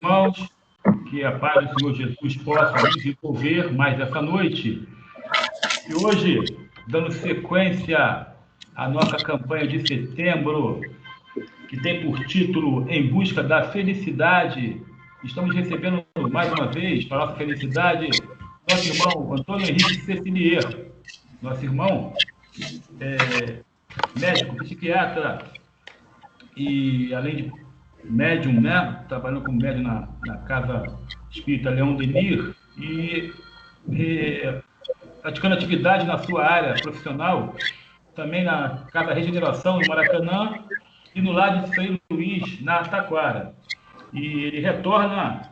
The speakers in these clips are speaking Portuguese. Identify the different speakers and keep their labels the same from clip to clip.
Speaker 1: irmãos, que a paz do Senhor Jesus possa nos envolver mais essa noite. E hoje, dando sequência à nossa campanha de setembro, que tem por título Em Busca da Felicidade, estamos recebendo mais uma vez, para a nossa felicidade, nosso irmão Antônio Henrique Cecilier, nosso irmão médico, psiquiatra e, além de médium, né? Trabalhando como médium na Casa Espírita Leão Denis e praticando atividade na sua área profissional, também na Casa Regeneração, no Maracanã, e no Lar de São Luís, na Taquara. E ele retorna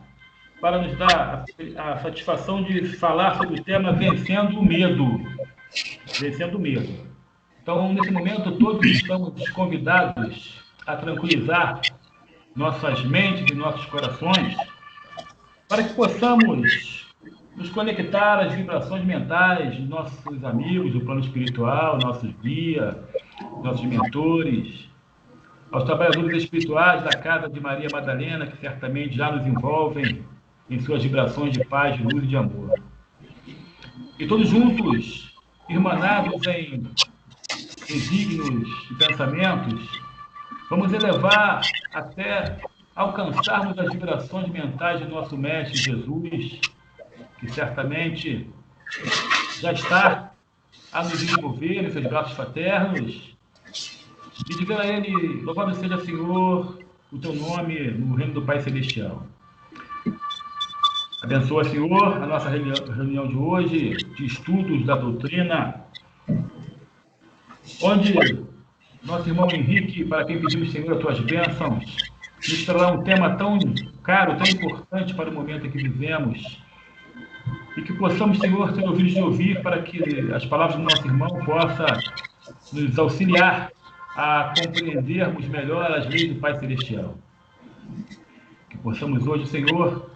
Speaker 1: para nos dar a satisfação de falar sobre o tema Vencendo o Medo. Vencendo o Medo. Então, nesse momento, todos estamos convidados a tranquilizar nossas mentes e nossos corações para que possamos nos conectar às vibrações mentais de nossos amigos do plano espiritual, nossos guias, nossos mentores, aos trabalhadores espirituais da Casa de Maria Madalena, que certamente já nos envolvem em suas vibrações de paz, de luz e de amor. E todos juntos, irmanados em desígnios e pensamentos, vamos elevar até alcançarmos as vibrações mentais de nosso Mestre Jesus, que certamente já está a nos envolver em seus braços fraternos, e dizer a Ele: louvado seja, Senhor, o Teu nome no reino do Pai Celestial. Abençoa, Senhor, a nossa reunião de hoje, de estudos da doutrina, onde nosso irmão Henrique, para quem pedimos, Senhor, as Tuas bênçãos, nos trará um tema tão caro, tão importante para o momento em que vivemos, e que possamos, Senhor, ter ouvidos de ouvir, para que as palavras do nosso irmão possam nos auxiliar a compreendermos melhor as leis do Pai Celestial. Que possamos hoje, Senhor,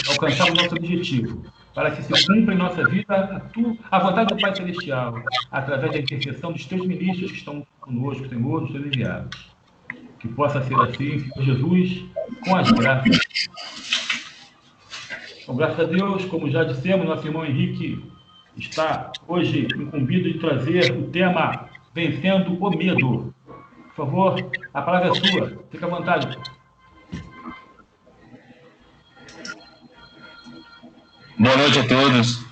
Speaker 1: alcançar o nosso objetivo, para que se cumpra em nossa vida a vontade do Pai Celestial, através da intercessão dos Teus ministros que estão conosco, Senhor, dos Teus enviados. Que possa ser assim, Senhor Jesus, com as graças. Com graças a Deus, como já dissemos, nosso irmão Henrique está hoje incumbido de trazer o tema Vencendo o Medo. Por favor, a palavra é sua. Fique à vontade.
Speaker 2: Boa noite a todos.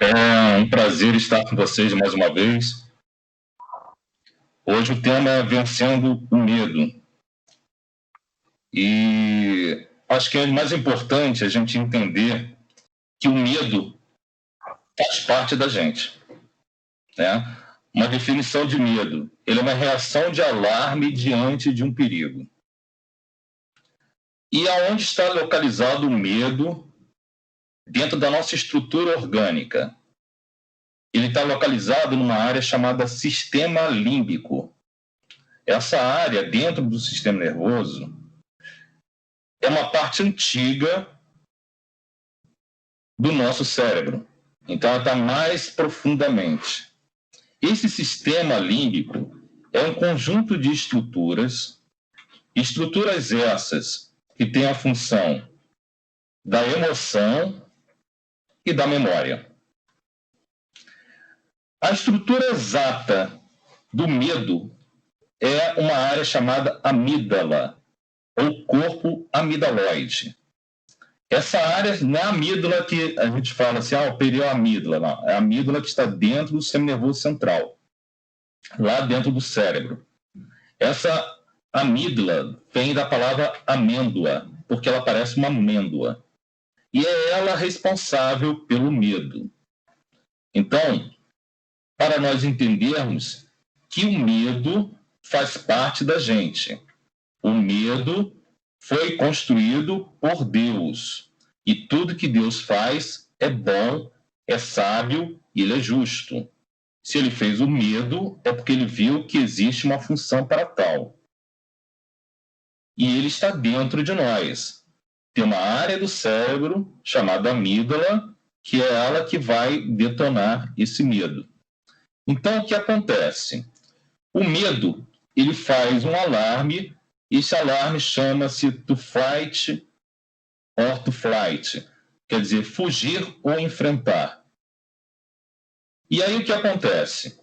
Speaker 2: É um prazer estar com vocês mais uma vez. Hoje o tema é Vencendo o Medo. E acho que é mais importante a gente entender que o medo faz parte da gente, né? Uma definição de medo: ele é uma reação de alarme diante de um perigo. E aonde está localizado o medo dentro da nossa estrutura orgânica? Ele está localizado numa área chamada sistema límbico. Essa área, dentro do sistema nervoso, é uma parte antiga do nosso cérebro. Então, ela está mais profundamente. Esse sistema límbico é um conjunto de estruturas essas que têm a função da emoção e da memória. A estrutura exata do medo é uma área chamada amígdala, ou corpo amidaloide. Essa área não é a amígdala que a gente fala assim, o perioamígdala, não. É a amígdala que está dentro do sistema nervoso central, lá dentro do cérebro. Essa amígdala vem da palavra amêndoa, porque ela parece uma amêndoa. E é ela responsável pelo medo. Então, para nós entendermos que o medo faz parte da gente. O medo foi construído por Deus. E tudo que Deus faz é bom, é sábio e ele é justo. Se ele fez o medo, é porque ele viu que existe uma função para tal. E ele está dentro de nós. Tem uma área do cérebro chamada amígdala, que é ela que vai detonar esse medo. Então, o que acontece? O medo, ele faz um alarme Esse alarme chama-se to fight or to flight, quer dizer, fugir ou enfrentar. E aí o que acontece?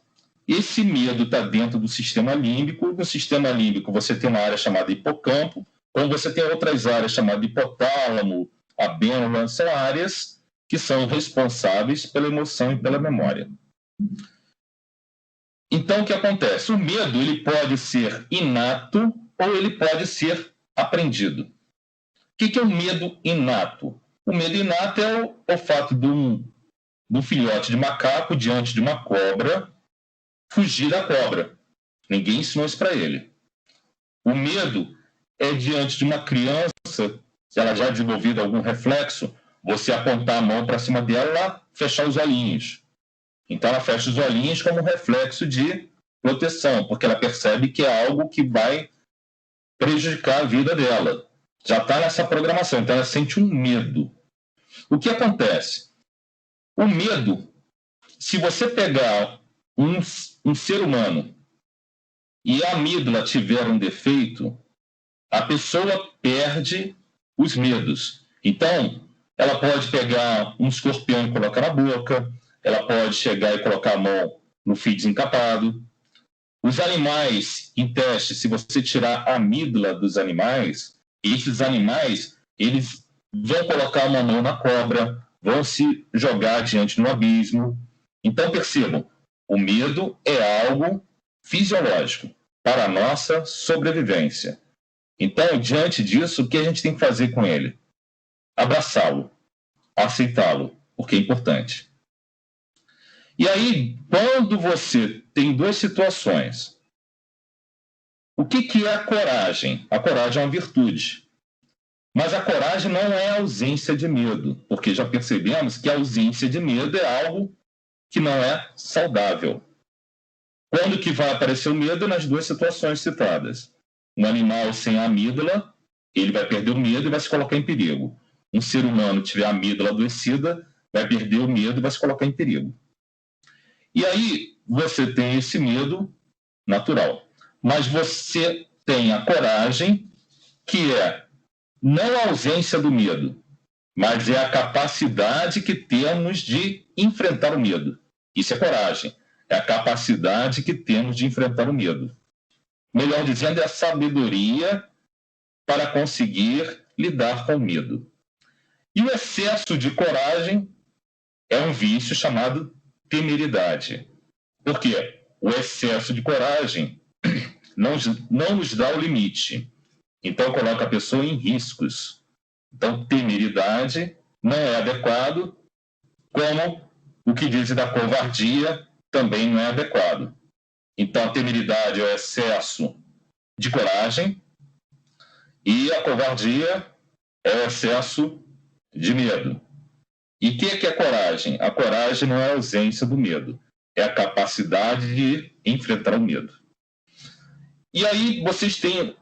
Speaker 2: Esse medo está dentro do sistema límbico. No sistema límbico você tem uma área chamada hipocampo, como você tem outras áreas chamadas hipotálamo, abênula, são áreas que são responsáveis pela emoção e pela memória. Então, o que acontece? O medo ele pode ser inato ou ele pode ser aprendido. O que é o medo inato? O medo inato é o fato de um filhote de macaco diante de uma cobra fugir da cobra. Ninguém ensinou isso para ele. O medo é diante de uma criança, se ela já desenvolvido algum reflexo, você apontar a mão para cima dela, fechar os olhinhos. Então ela fecha os olhinhos como um reflexo de proteção, porque ela percebe que é algo que vai prejudicar a vida dela. Já está nessa programação, então ela sente um medo. O que acontece? O medo, se você pegar um ser humano e a amígdala tiver um defeito, a pessoa perde os medos. Então, ela pode pegar um escorpião e colocar na boca, ela pode chegar e colocar a mão no fio desencapado. Os animais, em teste, se você tirar a amígdala dos animais, esses animais, eles vão colocar uma mão na cobra, vão se jogar diante do abismo. Então, percebam, o medo é algo fisiológico para a nossa sobrevivência. Então, diante disso, o que a gente tem que fazer com ele? Abraçá-lo, aceitá-lo, porque é importante. E aí, quando você tem duas situações, o que é a coragem? A coragem é uma virtude. Mas a coragem não é a ausência de medo, porque já percebemos que a ausência de medo é algo que não é saudável. Quando que vai aparecer o medo? Nas duas situações citadas. Um animal sem a amígdala, ele vai perder o medo e vai se colocar em perigo. Um ser humano tiver a amígdala adoecida, vai perder o medo e vai se colocar em perigo. E aí você tem esse medo natural. Mas você tem a coragem, que é não a ausência do medo, mas é a capacidade que temos de enfrentar o medo. Isso é coragem. É a capacidade que temos de enfrentar o medo. Melhor dizendo, é a sabedoria para conseguir lidar com o medo. E o excesso de coragem é um vício chamado temeridade. Por quê? O excesso de coragem não nos dá o limite. Então, coloca a pessoa em riscos. Então, temeridade não é adequado, como o que diz da covardia também não é adequado. Então, a temeridade é o excesso de coragem e a covardia é o excesso de medo. E o que é coragem? A coragem não é a ausência do medo, é a capacidade de enfrentar o medo. E aí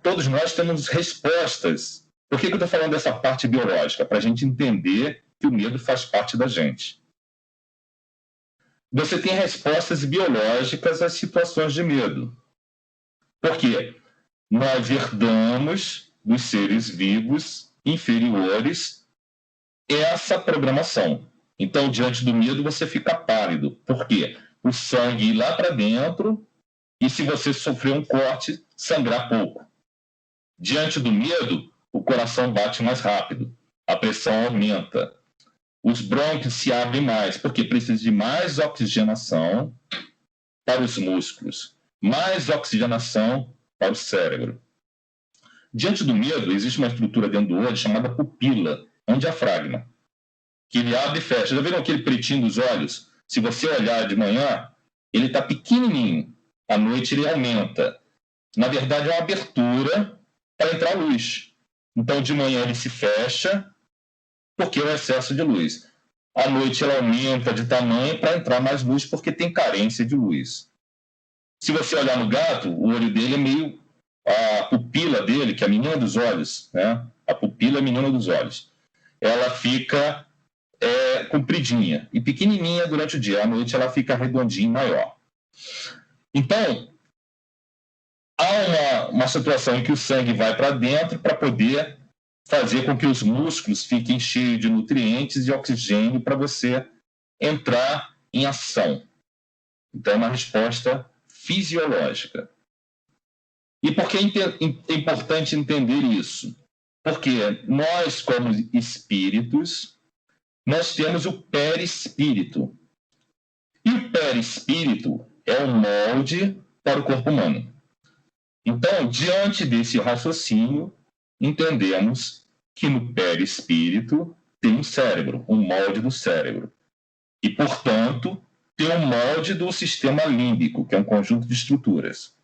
Speaker 2: todos nós temos respostas. Por que eu estou falando dessa parte biológica? Para a gente entender que o medo faz parte da gente. Você tem respostas biológicas às situações de medo. Por quê? Nós herdamos dos seres vivos inferiores essa programação. Então, diante do medo, você fica pálido. Por quê? O sangue ir lá para dentro e, se você sofrer um corte, sangrar pouco. Diante do medo, o coração bate mais rápido, a pressão aumenta, os brônquios se abrem mais, porque precisa de mais oxigenação para os músculos, mais oxigenação para o cérebro. Diante do medo, existe uma estrutura dentro do olho chamada pupila, um diafragma, que ele abre e fecha. Já viram aquele pretinho dos olhos? Se você olhar de manhã, ele está pequenininho, à noite ele aumenta. Na verdade, é uma abertura para entrar luz. Então, de manhã ele se fecha, porque é o excesso de luz. À noite ela aumenta de tamanho para entrar mais luz, porque tem carência de luz. Se você olhar no gato, o olho dele é meio... A pupila dele, que é a menina dos olhos, né? A pupila é a menina dos olhos. Ela fica compridinha e pequenininha durante o dia. À noite ela fica redondinha e maior. Então, há uma situação em que o sangue vai para dentro para poder fazer com que os músculos fiquem cheios de nutrientes e oxigênio para você entrar em ação. Então, é uma resposta fisiológica. E por que é importante entender isso? Porque nós, como espíritos, nós temos o perispírito. E o perispírito é um molde para o corpo humano. Então, diante desse raciocínio, entendemos que no perispírito tem um cérebro, um molde do cérebro. E, portanto, tem um molde do sistema límbico, que é um conjunto de estruturas.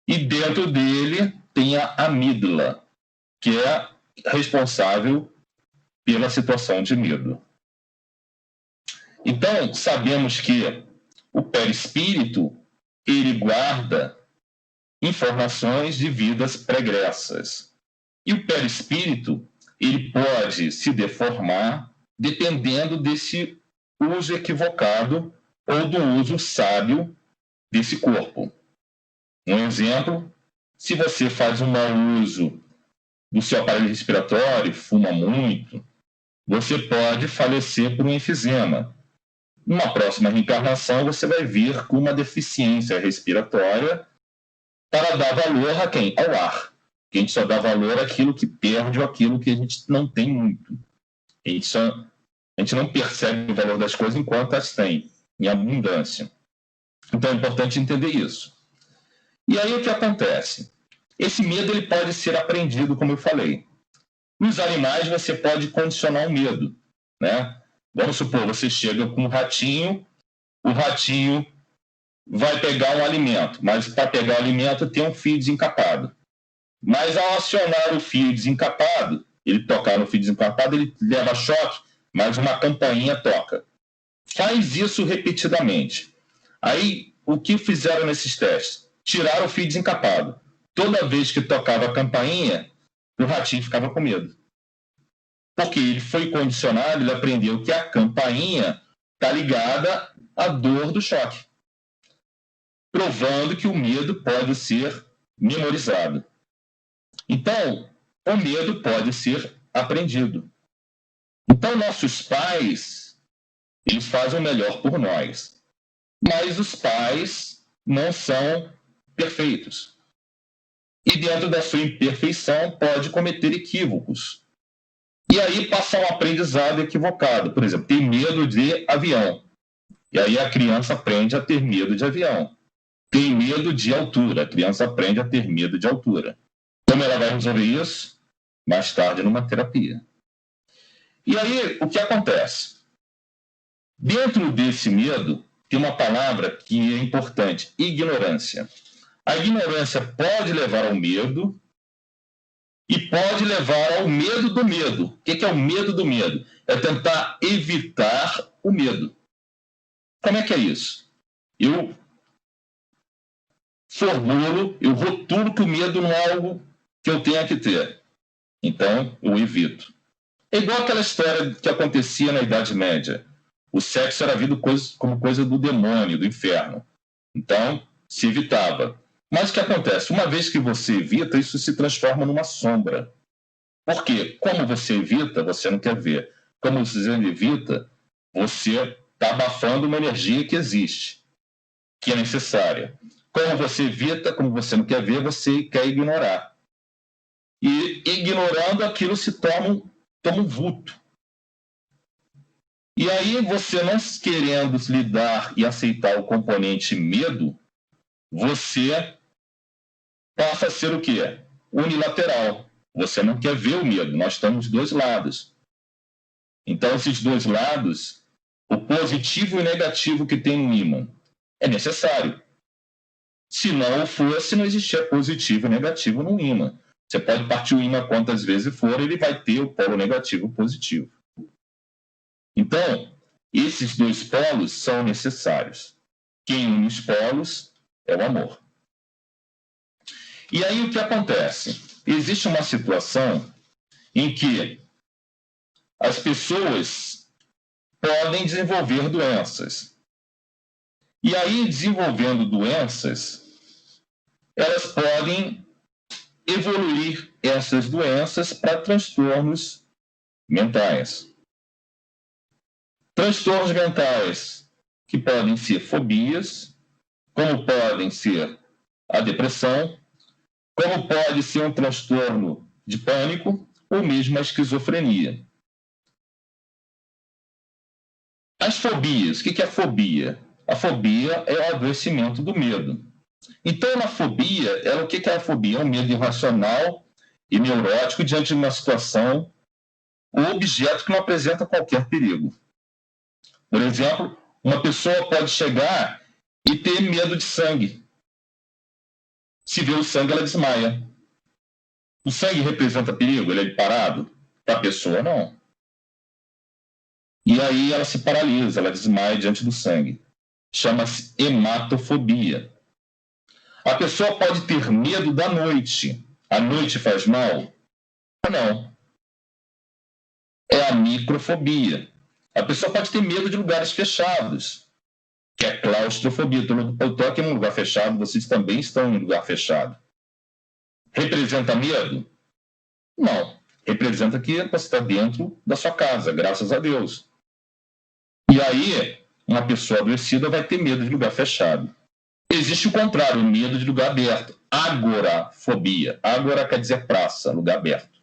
Speaker 2: E dentro dele tem a amígdala, que é responsável pela situação de medo. Então, sabemos que o perispírito, ele guarda informações de vidas pregressas. E o perispírito, ele pode se deformar dependendo desse uso equivocado ou do uso sábio desse corpo. Um exemplo, se você faz um mau uso do seu aparelho respiratório, fuma muito, você pode falecer por um enfisema. Numa próxima reencarnação, você vai vir com uma deficiência respiratória para dar valor a quem? Ao ar. A gente só dá valor àquilo que perde ou àquilo que a gente não tem muito. A gente não percebe o valor das coisas enquanto as tem, em abundância. Então é importante entender isso. E aí o que acontece? Esse medo ele pode ser aprendido, como eu falei. Nos animais você pode condicionar o medo, né? Vamos supor, você chega com um ratinho, o ratinho vai pegar um alimento, mas para pegar o alimento tem um fio desencapado. Mas ao acionar o fio desencapado, ele tocar no fio desencapado, ele leva choque, mas uma campainha toca. Faz isso repetidamente. Aí, o que fizeram nesses testes? Tiraram o fio desencapado. Toda vez que tocava a campainha, o ratinho ficava com medo. Porque ele foi condicionado, ele aprendeu que a campainha está ligada à dor do choque, provando que o medo pode ser memorizado. Então, o medo pode ser aprendido. Então, nossos pais, eles fazem o melhor por nós. Mas os pais não são perfeitos. E dentro da sua imperfeição pode cometer equívocos. E aí passar um aprendizado equivocado. Por exemplo, tem medo de avião. E aí a criança aprende a ter medo de avião. Tem medo de altura. A criança aprende a ter medo de altura. Como ela vai resolver isso? Mais tarde numa terapia. E aí, o que acontece? Dentro desse medo, tem uma palavra que é importante: ignorância. A ignorância pode levar ao medo e pode levar ao medo do medo. O que é o medo do medo? É tentar evitar o medo. Como é que é isso? Eu formulo, eu rotulo que o medo não é algo que eu tenha que ter. Então, eu evito. É igual aquela história que acontecia na Idade Média. O sexo era visto como coisa do demônio, do inferno. Então, se evitava. Mas o que acontece? Uma vez que você evita, isso se transforma numa sombra. Por quê? Como você evita, você não quer ver. Como você evita, você está abafando uma energia que existe, que é necessária. Como você evita, como você não quer ver, você quer ignorar. E ignorando, aquilo se toma um vulto. E aí, você não querendo lidar e aceitar o componente medo, você passa a ser o quê? Unilateral. Você não quer ver o medo. Nós estamos dos dois lados. Então, esses dois lados, o positivo e o negativo que tem no ímã, é necessário. Se não fosse, não existia positivo e negativo no ímã. Você pode partir o ímã quantas vezes for, ele vai ter o polo negativo e positivo. Então, esses dois polos são necessários. Quem une os polos é o amor. E aí o que acontece? Existe uma situação em que as pessoas podem desenvolver doenças. E aí, desenvolvendo doenças, elas podem evoluir essas doenças para transtornos mentais. Transtornos mentais que podem ser fobias, como podem ser a depressão, como pode ser um transtorno de pânico ou mesmo a esquizofrenia. As fobias, o que é fobia? A fobia é o adoecimento do medo. Então, na fobia, o que é a fobia? É um medo irracional e neurótico diante de uma situação ou objeto que não apresenta qualquer perigo. Por exemplo, uma pessoa pode chegar e ter medo de sangue. Se vê o sangue, ela desmaia. O sangue representa perigo? Ele é parado? Para a pessoa, não. E aí ela se paralisa, ela desmaia diante do sangue. Chama-se hematofobia. A pessoa pode ter medo da noite. A noite faz mal? Não. É a microfobia. A pessoa pode ter medo de lugares fechados, que é claustrofobia. Eu estou aqui num lugar fechado, vocês também estão em um lugar fechado. Representa medo? Não. Representa que você está dentro da sua casa, graças a Deus. E aí, uma pessoa adoecida vai ter medo de lugar fechado. Existe o contrário, o medo de lugar aberto. Agorafobia. Agora quer dizer praça, lugar aberto.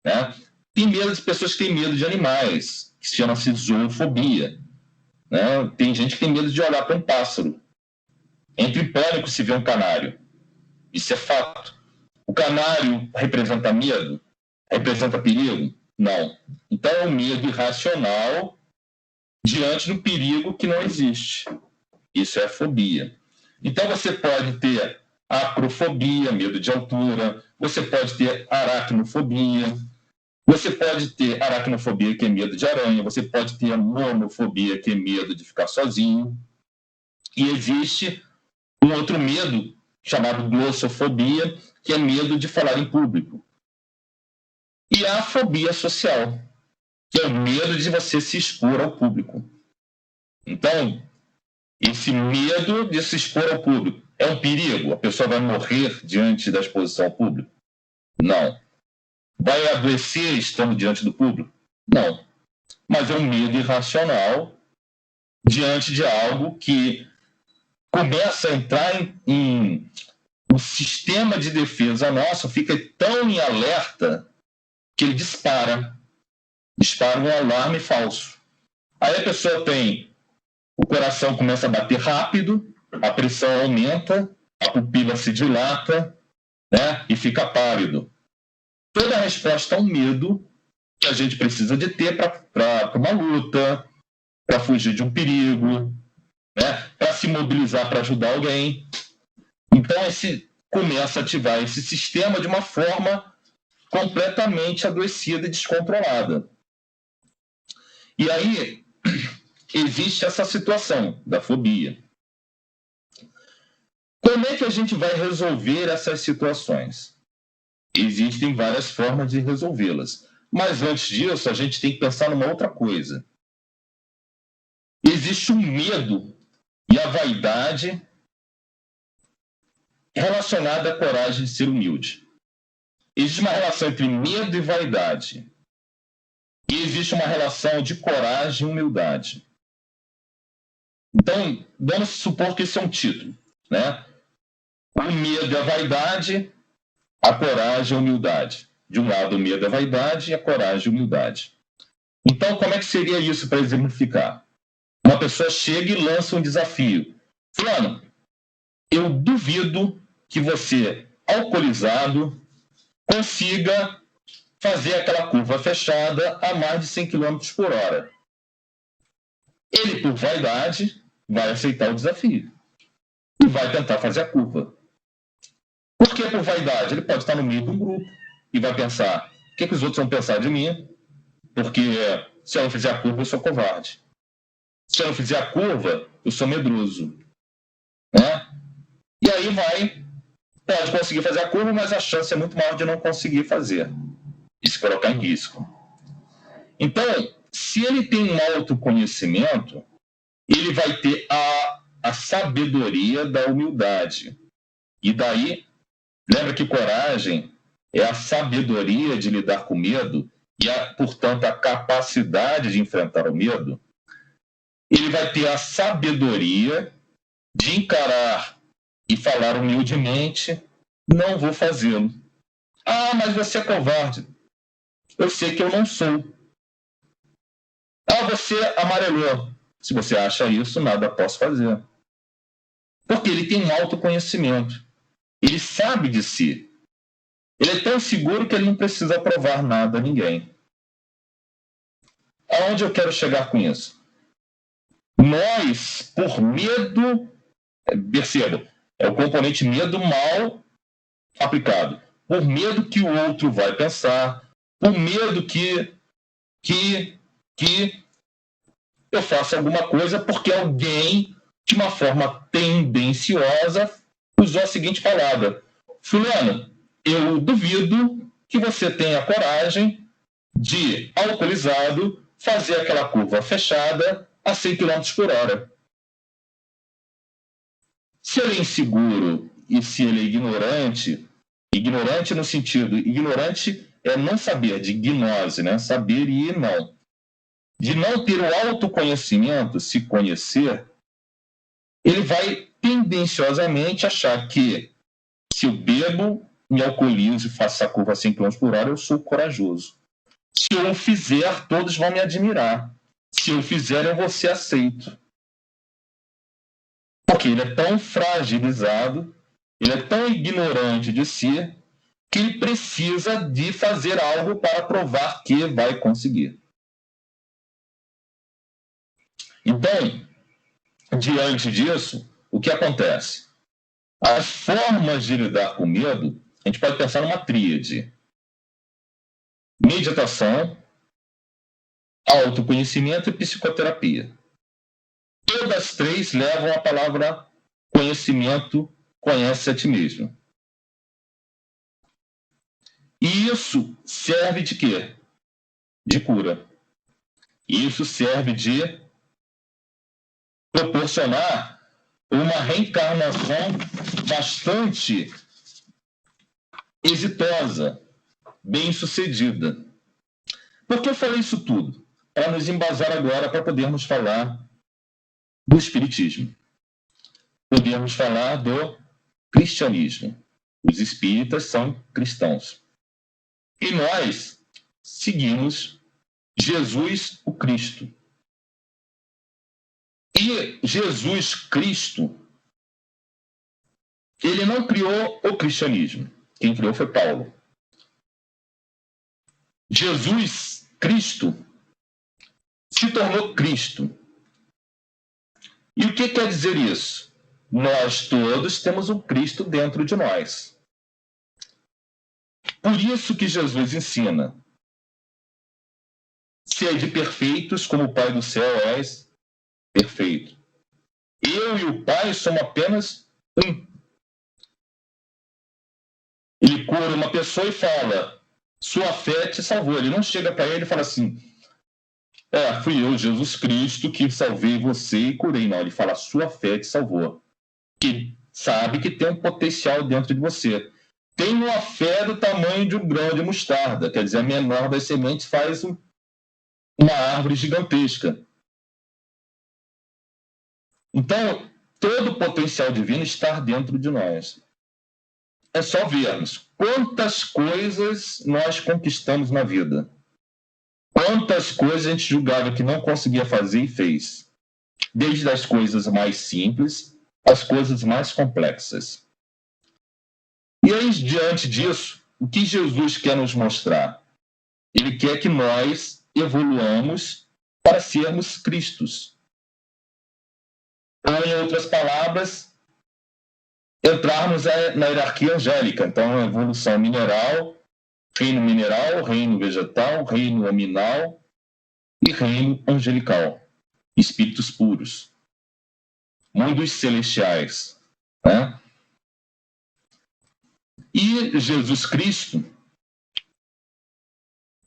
Speaker 2: Né? Tem medo de pessoas que têm medo de animais, que se chama-se zoofobia. Né? Tem gente que tem medo de olhar para um pássaro. Entra em pânico se vê um canário. Isso é fato. O canário representa medo? Representa perigo? Não. Então é um medo irracional diante do perigo que não existe. Isso é fobia. Então você pode ter acrofobia, medo de altura, você pode ter aracnofobia, você pode ter aracnofobia, que é medo de aranha, você pode ter monofobia, que é medo de ficar sozinho. E existe um outro medo, chamado glossofobia, que é medo de falar em público. E a fobia social, que é o medo de você se expor ao público. Então, esse medo de se expor ao público é um perigo? A pessoa vai morrer diante da exposição ao público? Não. Vai adoecer estando diante do público? Não. Mas é um medo irracional diante de algo que começa a entrar em o sistema de defesa nosso fica tão em alerta que ele dispara um alarme falso. Aí a pessoa tem, o coração começa a bater rápido, a pressão aumenta, a pupila se dilata, né, e fica pálido. Toda a resposta a um medo que a gente precisa de ter para uma luta, para fugir de um perigo, né, para se mobilizar para ajudar alguém. Então, começa a ativar esse sistema de uma forma completamente adoecida e descontrolada. E aí, existe essa situação da fobia. Como é que a gente vai resolver essas situações? Existem várias formas de resolvê-las. Mas antes disso, a gente tem que pensar numa outra coisa. Existe um medo e a vaidade relacionada à coragem de ser humilde. Existe uma relação entre medo e vaidade. E existe uma relação de coragem e humildade. Então, vamos supor que esse é um título, né? O medo e a vaidade, a coragem e a humildade. De um lado, o medo e a vaidade e a coragem e a humildade. Então, como é que seria isso para exemplificar? Uma pessoa chega e lança um desafio. Fulano, eu duvido que você, alcoolizado, consiga fazer aquela curva fechada a mais de 100 km por hora. Ele, por vaidade, vai aceitar o desafio e vai tentar fazer a curva. Por que por vaidade? Ele pode estar no meio de um grupo e vai pensar, o que os outros vão pensar de mim? Porque se eu não fizer a curva, eu sou covarde. Se eu não fizer a curva, eu sou medroso. Né? E aí pode conseguir fazer a curva, mas a chance é muito maior de não conseguir fazer. E se colocar em risco. Então, se ele tem um autoconhecimento, ele vai ter a sabedoria da humildade. E daí, lembra que coragem é a sabedoria de lidar com medo e, portanto, a capacidade de enfrentar o medo. Ele vai ter a sabedoria de encarar e falar humildemente: não vou fazê-lo. Ah, mas você é covarde. Eu sei que eu não sou. Ah, você amarelou. Se você acha isso, nada posso fazer. Porque ele tem um autoconhecimento. Ele sabe de si. Ele é tão seguro que ele não precisa provar nada a ninguém. Aonde eu quero chegar com isso? Nós, por medo, perceba, é o componente medo mal aplicado. Por medo que o outro vai pensar, por medo que eu faça alguma coisa porque alguém, de uma forma tendenciosa, usou a seguinte palavra: fulano, eu duvido que você tenha coragem de, alcoolizado, fazer aquela curva fechada a 100 km por hora. Se ele é inseguro e se ele é ignorante, ignorante no sentido, ignorante é não saber, de gnose, né? Saber e não. De não ter o autoconhecimento, se conhecer, ele vai tendenciosamente achar que se eu bebo, me alcoolizo e faço a curva a 100 km por hora, eu sou corajoso. Se eu fizer, todos vão me admirar. Se eu fizer, eu vou ser aceito. Porque ele é tão fragilizado, ele é tão ignorante de si, que ele precisa de fazer algo para provar que vai conseguir. Então, diante disso, o que acontece? As formas de lidar com medo, a gente pode pensar numa tríade: meditação, autoconhecimento e psicoterapia. Todas as três levam a palavra conhecimento, conhece a ti mesmo. E isso serve de quê? De cura. Isso serve de proporcionar uma reencarnação bastante exitosa, bem-sucedida. Por que eu falei isso tudo? Para nos embasar agora para podermos falar do Espiritismo. Podemos falar do cristianismo. Os espíritas são cristãos. E nós seguimos Jesus, o Cristo. E Jesus Cristo, ele não criou o cristianismo. Quem criou foi Paulo. Jesus Cristo se tornou Cristo. E o que quer dizer isso? Nós todos temos um Cristo dentro de nós. Por isso que Jesus ensina: sede perfeitos como o Pai do céu és perfeito. Eu e o Pai somos apenas um. Ele cura uma pessoa e fala: sua fé te salvou. Ele não chega para ele e fala assim: fui eu, Jesus Cristo, que salvei você e curei. Não, ele fala: sua fé te salvou. Que sabe que tem um potencial dentro de você. Tem uma fé do tamanho de um grão de mostarda, quer dizer, a menor das sementes faz uma árvore gigantesca. Então, todo o potencial divino está dentro de nós. É só vermos quantas coisas nós conquistamos na vida. Quantas coisas a gente julgava que não conseguia fazer e fez. Desde as coisas mais simples às coisas mais complexas. E aí, diante disso, o que Jesus quer nos mostrar? Ele quer que nós evoluamos para sermos Cristos. Ou, em outras palavras, entrarmos na hierarquia angélica. Então, a evolução mineral, reino vegetal, reino aminal e reino angelical. Espíritos puros. Mundos celestiais. Né? E Jesus Cristo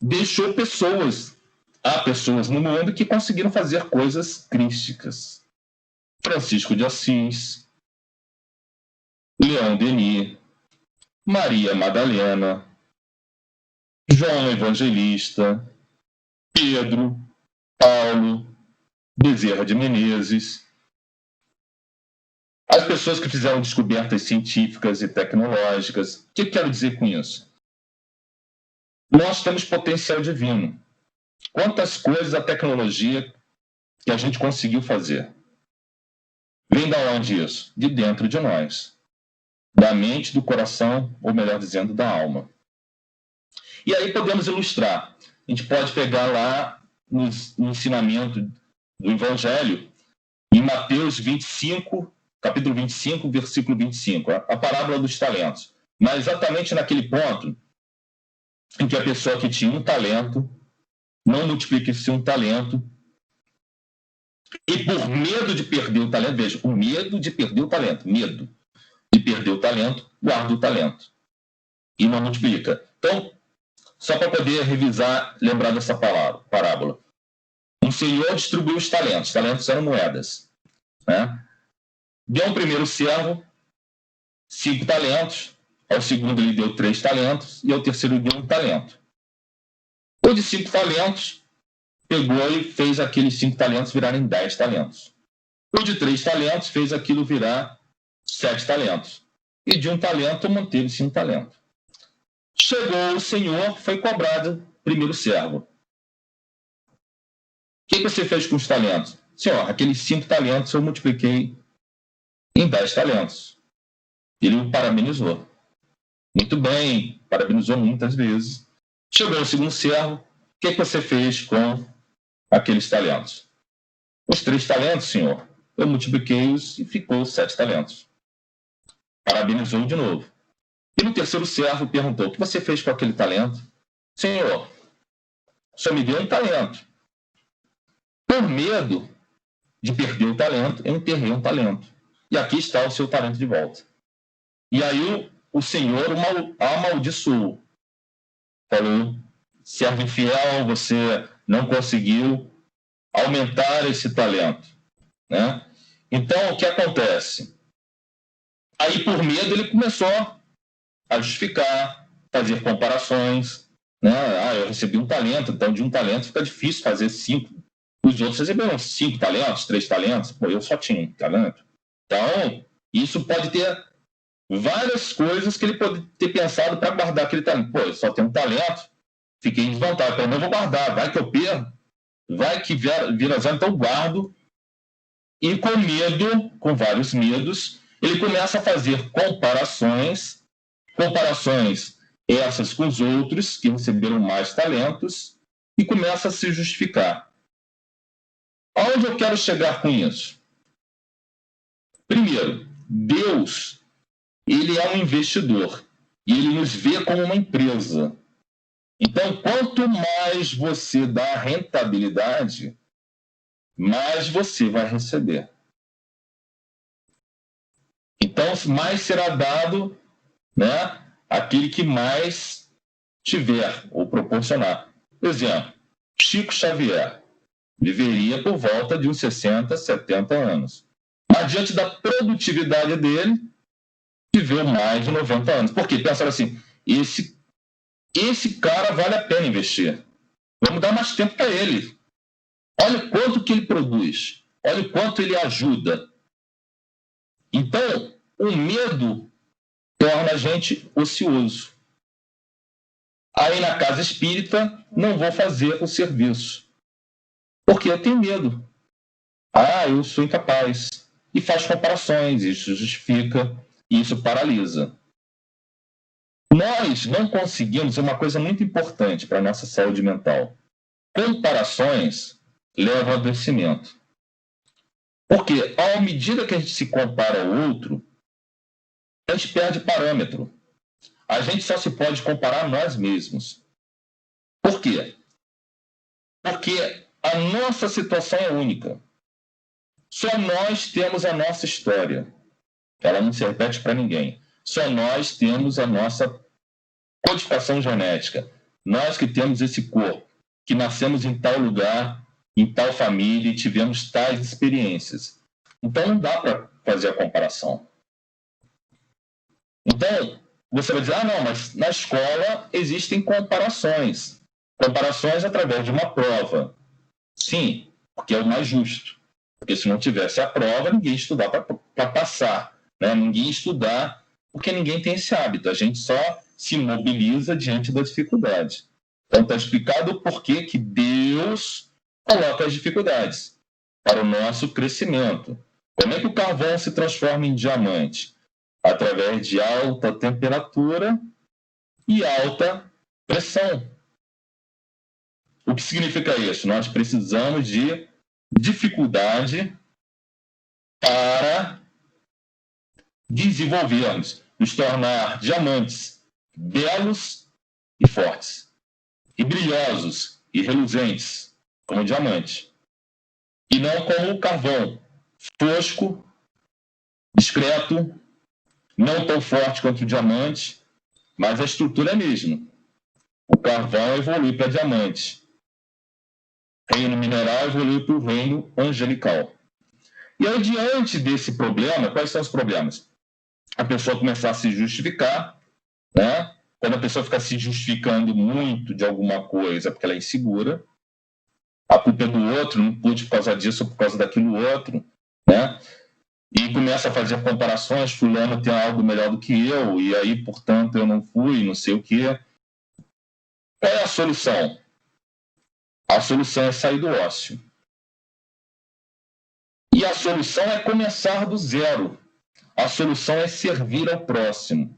Speaker 2: deixou pessoas. Há pessoas no mundo que conseguiram fazer coisas crísticas. Francisco de Assis, Leon Denis, Maria Madalena, João Evangelista, Pedro, Paulo, Bezerra de Menezes, as pessoas que fizeram descobertas científicas e tecnológicas. O que quero dizer com isso? Nós temos potencial divino. Quantas coisas a tecnologia que a gente conseguiu fazer? Vem da onde isso? De dentro de nós. Da mente, do coração, ou melhor dizendo, da alma. E aí podemos ilustrar. A gente pode pegar lá no ensinamento do Evangelho, em Mateus 25, capítulo 25, versículo 25, a parábola dos talentos. Mas exatamente naquele ponto em que a pessoa que tinha um talento não multiplica esse um talento e por medo de perder o talento, veja, o medo de perder o talento, medo de perder o talento, guarda o talento e não multiplica. Então, só para poder revisar, lembrar dessa parábola. Um senhor distribuiu os talentos eram moedas, né? Deu ao primeiro servo 5 talentos, ao segundo ele deu 3 talentos e ao terceiro ele deu 1 talento. O de 5 talentos pegou e fez aqueles 5 talentos virarem 10 talentos. O de 3 talentos fez aquilo virar 7 talentos. E de 1 talento manteve-se 1 talento. Chegou o senhor, foi cobrado primeiro servo. O que você fez com os talentos? Senhor, aqueles 5 talentos eu multipliquei em 10 talentos. Ele o parabenizou. Muito bem, parabenizou muitas vezes. Chegou o segundo servo, o que você fez com aqueles talentos? Os 3 talentos, senhor, eu multipliquei-os e ficou 7 talentos. Parabenizou de novo. E no terceiro servo perguntou, o que você fez com aquele talento? Senhor, o senhor me deu 1 talento. Por medo de perder o talento, eu enterrei 1 talento. E aqui está o seu talento de volta. E aí o senhor amaldiçoou. Falou, servo infiel, você não conseguiu aumentar esse talento, né? Então, o que acontece? Aí, por medo, ele começou a justificar, fazer comparações, né? Eu recebi 1 talento, então de 1 talento fica difícil fazer 5. Os outros receberam 5 talentos, 3 talentos, pô, eu só tinha 1 talento. Então, isso pode ter várias coisas que ele pode ter pensado para guardar aquele talento. Pô, eu só tenho 1 talento, fiquei em desvantagem, pelo menos eu vou guardar, vai que eu perdo, vai que vira zero, então eu guardo. E com medo, com vários medos, ele começa a fazer comparações essas com os outros que receberam mais talentos e começa a se justificar. Aonde eu quero chegar com isso? Primeiro, Deus, ele é um investidor e ele nos vê como uma empresa. Então, quanto mais você dá rentabilidade, mais você vai receber. Então, mais será dado, né, aquele que mais tiver ou proporcionar. Por exemplo, Chico Xavier viveria por volta de uns 60, 70 anos. Mas diante da produtividade dele, viveu mais de 90 anos. Por quê? Pensaram assim, esse cara vale a pena investir. Vamos dar mais tempo para ele. Olha o quanto que ele produz. Olha o quanto ele ajuda. Então, o medo torna a gente ocioso. Aí na casa espírita, não vou fazer o serviço. Porque eu tenho medo. Eu sou incapaz. E faz comparações, isso justifica, isso paralisa. Nós não conseguimos, é uma coisa muito importante para a nossa saúde mental. Comparações levam ao adoecimento. Porque, à medida que a gente se compara ao outro, a gente perde parâmetro. A gente só se pode comparar a nós mesmos. Por quê? Porque a nossa situação é única. Só nós temos a nossa história. Ela não se repete para ninguém. Só nós temos a nossa codificação genética. Nós que temos esse corpo, que nascemos em tal lugar, em tal família e tivemos tais experiências. Então não dá para fazer a comparação. Então, você vai dizer, não, mas na escola existem comparações. Comparações através de uma prova. Sim, porque é o mais justo. Porque se não tivesse a prova, ninguém ia estudar para passar. Né? Ninguém ia estudar, porque ninguém tem esse hábito. A gente só se mobiliza diante da dificuldade. Então, está explicado o porquê que Deus coloca as dificuldades para o nosso crescimento. Como é que o carvão se transforma em diamante? Através de alta temperatura e alta pressão. O que significa isso? Nós precisamos de dificuldade para desenvolvermos, nos tornar diamantes belos e fortes, e brilhosos e reluzentes, como diamante, e não como o carvão, fosco, discreto, não tão forte quanto o diamante, mas a estrutura é a mesma. O carvão evolui para diamante. Reino mineral evolui para o reino angelical. E aí, diante desse problema, quais são os problemas? A pessoa começar a se justificar, né? Quando a pessoa fica se justificando muito de alguma coisa porque ela é insegura, a culpa é do outro, não pude por causa disso ou por causa daquilo outro, né? E começa a fazer comparações, fulano tem algo melhor do que eu, e aí, portanto, eu não fui, não sei o quê. Qual é a solução? A solução é sair do ócio. E a solução é começar do zero. A solução é servir ao próximo.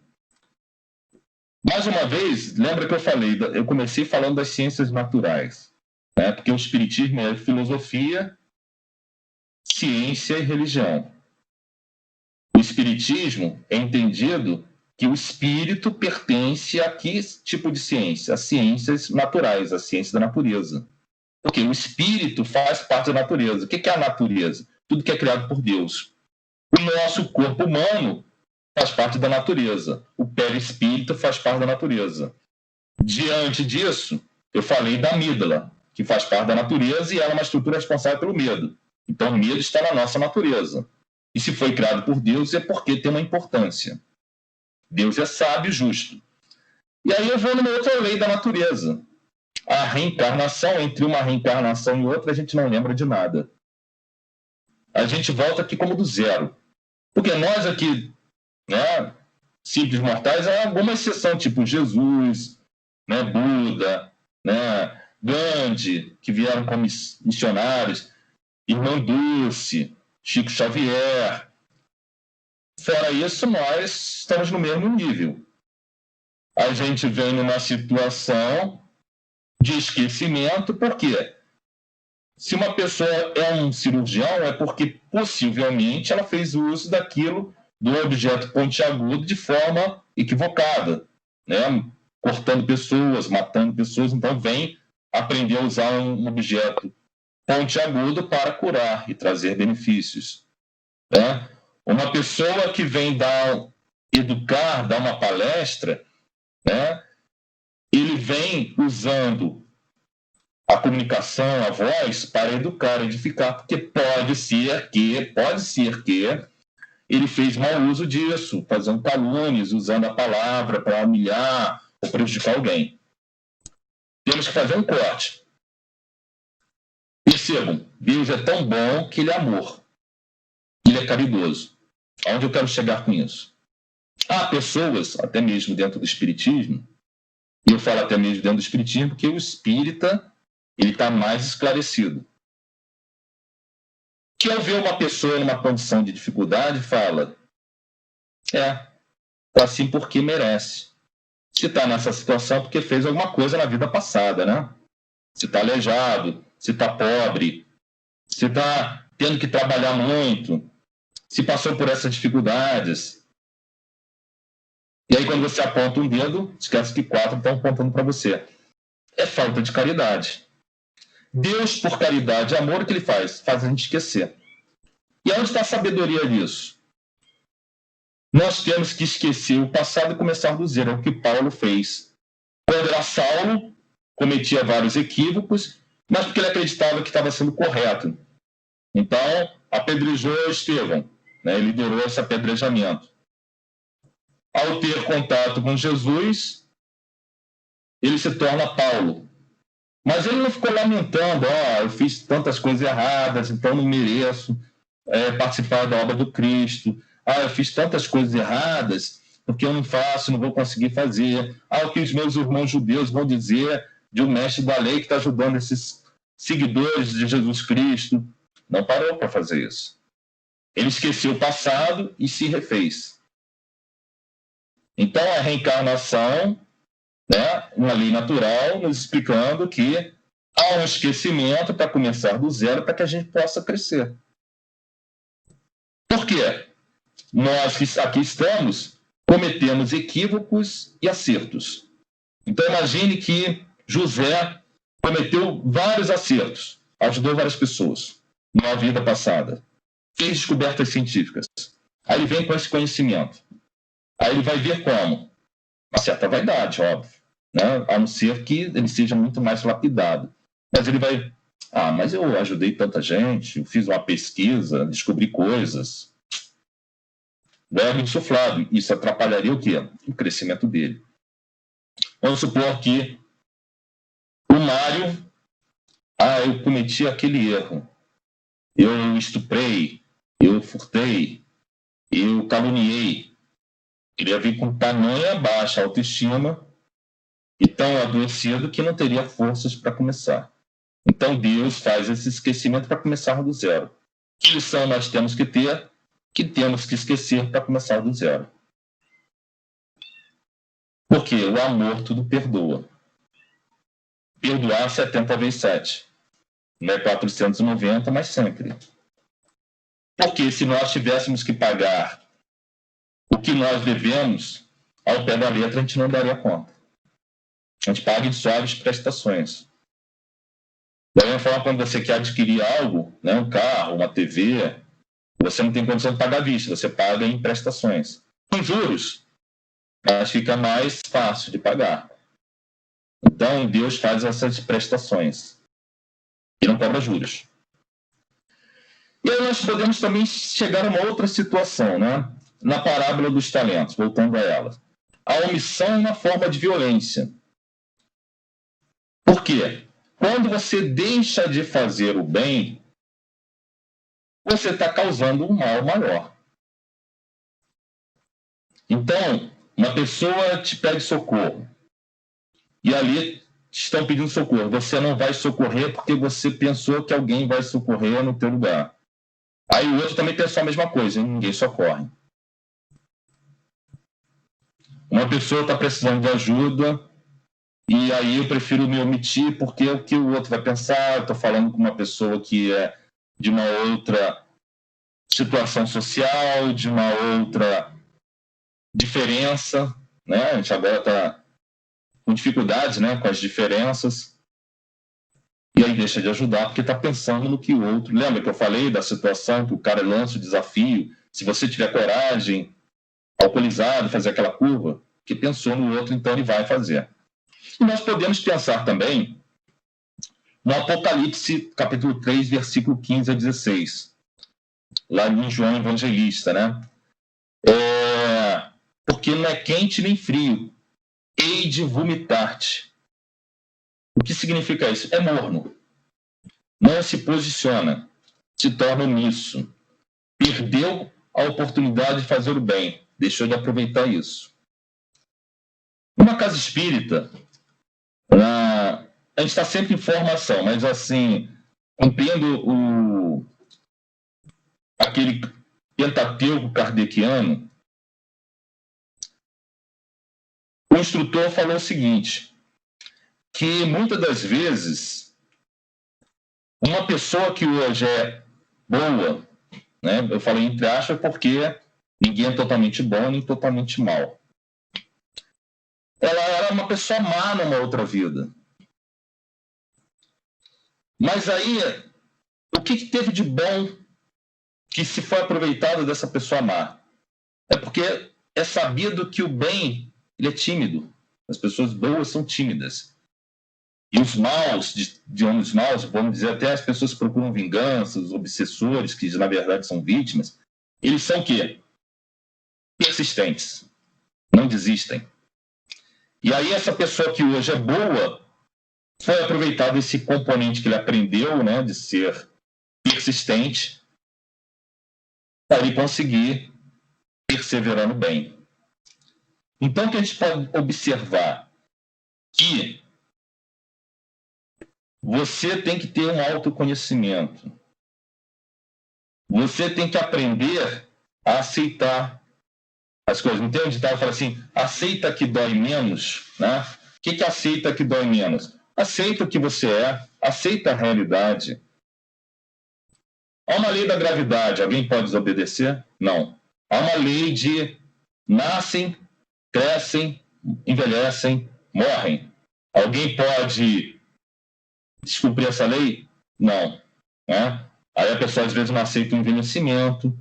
Speaker 2: Mais uma vez, lembra que eu comecei falando das ciências naturais, né? Porque o espiritismo é filosofia, ciência e religião. O espiritismo é entendido que o espírito pertence a que tipo de ciência? As ciências naturais, a ciência da natureza. Porque o espírito faz parte da natureza. O que é a natureza? Tudo que é criado por Deus. O nosso corpo humano faz parte da natureza. O perispírito faz parte da natureza. Diante disso, eu falei da amígdala, que faz parte da natureza e ela é uma estrutura responsável pelo medo. Então, o medo está na nossa natureza. E se foi criado por Deus, é porque tem uma importância. Deus é sábio e justo. E aí eu vou numa outra lei da natureza. A reencarnação, entre uma reencarnação e outra, a gente não lembra de nada. A gente volta aqui como do zero. Porque nós aqui, né, simples mortais, há alguma exceção, tipo Jesus, né, Buda, né, Gandhi, que vieram como missionários, Irmã Dulce, Chico Xavier. Fora isso, nós estamos no mesmo nível. A gente vem numa situação de esquecimento, por quê? Se uma pessoa é um cirurgião, é porque possivelmente ela fez uso daquilo, do objeto pontiagudo, de forma equivocada, né? Cortando pessoas, matando pessoas, então vem aprender a usar um objeto pontiagudo para curar e trazer benefícios, né? Uma pessoa que vem educar, dar uma palestra, né? Ele vem usando a comunicação, a voz, para educar, edificar, porque pode ser que ele fez mau uso disso, fazendo calúnias, usando a palavra para humilhar ou prejudicar alguém. Temos que fazer um corte. Percebam, Deus é tão bom que ele é amor. Ele é caridoso. Aonde eu quero chegar com isso? Há pessoas, até mesmo dentro do espiritismo, e eu falo até mesmo dentro do espiritismo, porque o espírita ele está mais esclarecido. Que ao ver uma pessoa numa condição de dificuldade, fala, está assim porque merece. Se está nessa situação, porque fez alguma coisa na vida passada, né? Se está aleijado, se está pobre, se está tendo que trabalhar muito, se passou por essas dificuldades. E aí, quando você aponta um dedo, esquece que 4 estão apontando para você. É falta de caridade. Deus, por caridade e amor, o que ele faz? Faz a gente esquecer. E onde está a sabedoria disso? Nós temos que esquecer o passado e começar do zero. É o que Paulo fez. Quando era Saulo, cometia vários equívocos, mas porque ele acreditava que estava sendo correto. Então, apedrejou Estevão, né? Ele liderou esse apedrejamento. Ao ter contato com Jesus, ele se torna Paulo. Mas ele não ficou lamentando, eu fiz tantas coisas erradas, então não mereço participar da obra do Cristo. Eu fiz tantas coisas erradas, porque eu não faço, não vou conseguir fazer. O que os meus irmãos judeus vão dizer de um mestre da lei que está ajudando esses seguidores de Jesus Cristo. Não parou para fazer isso. Ele esqueceu o passado e se refez. Então, a reencarnação, uma lei natural, nos explicando que há um esquecimento para começar do zero para que a gente possa crescer. Por quê? Nós que aqui estamos cometemos equívocos e acertos. Então, imagine que José cometeu vários acertos, ajudou várias pessoas numa vida passada, fez descobertas científicas. Aí ele vem com esse conhecimento. Aí ele vai ver como? Uma certa vaidade, óbvio, a não ser que ele seja muito mais lapidado. Mas ele vai, mas eu ajudei tanta gente, eu fiz uma pesquisa, descobri coisas. Verbo insuflado. Isso atrapalharia o quê? O crescimento dele. Vamos supor que o Mário, eu cometi aquele erro. Eu estuprei, eu furtei, eu caluniei. Ele ia vir com tamanha baixa autoestima e tão adoecido que não teria forças para começar. Então Deus faz esse esquecimento para começar do zero. Que lição nós temos que ter? Que temos que esquecer para começar do zero. Porque o amor tudo perdoa. Perdoar 70 vezes 7. Não é 490, mas sempre. Porque se nós tivéssemos que pagar o que nós devemos, ao pé da letra a gente não daria conta. A gente paga em suaves prestações. Da mesma forma, quando você quer adquirir algo, um carro, uma TV, você não tem condição de pagar à vista, você paga em prestações. Com juros, mas fica mais fácil de pagar. Então, Deus faz essas prestações e não cobra juros. E aí nós podemos também chegar a uma outra situação, na parábola dos talentos, voltando a ela. A omissão na forma de violência. Por quê? Quando você deixa de fazer o bem, você está causando um mal maior. Então, uma pessoa te pede socorro. E ali estão pedindo socorro. Você não vai socorrer porque você pensou que alguém vai socorrer no teu lugar. Aí o outro também pensou a mesma coisa, e ninguém socorre. Uma pessoa está precisando de ajuda, e aí eu prefiro me omitir porque o que o outro vai pensar, eu estou falando com uma pessoa que é de uma outra situação social, de uma outra diferença, A gente agora está com dificuldades, com as diferenças, e aí deixa de ajudar porque está pensando no que o outro... Lembra que eu falei da situação que o cara lança o desafio, se você tiver coragem, alcoolizado, fazer aquela curva, que pensou no outro, então ele vai fazer. E nós podemos pensar também no Apocalipse, capítulo 3, versículo 15 a 16, lá em João Evangelista, Porque não é quente nem frio, hei de vomitar-te. O que significa isso? É morno. Não se posiciona, se torna omisso. Perdeu a oportunidade de fazer o bem, deixou de aproveitar isso. Numa casa espírita, a gente está sempre em formação, mas assim, cumprindo aquele Pentateuco kardeciano, o instrutor falou o seguinte, que muitas das vezes uma pessoa que hoje é boa, eu falei entre aspas porque ninguém é totalmente bom nem totalmente mal. Ela era uma pessoa má numa outra vida. Mas aí, o que teve de bom que se foi aproveitado dessa pessoa má? É porque é sabido que o bem, ele é tímido. As pessoas boas são tímidas. E os maus, de homens maus, vamos dizer, até as pessoas que procuram vingança, os obsessores, que na verdade são vítimas, eles são o quê? Persistentes. não desistem. E aí essa pessoa que hoje é boa foi aproveitar esse componente que ele aprendeu, né, de ser persistente, para ele conseguir perseverar no bem. Então, o que a gente pode observar que você tem que ter um autoconhecimento. Você tem que aprender a aceitar as coisas. Não tem um ditado que fala assim, aceita que dói menos, né? O que aceita que dói menos? Aceita o que você é, aceita a realidade. Há uma lei da gravidade, alguém pode desobedecer? Não. Há uma lei de nascem, crescem, envelhecem, morrem. Alguém pode descumprir essa lei? Não. Né? Aí a pessoa às vezes não aceita o envelhecimento,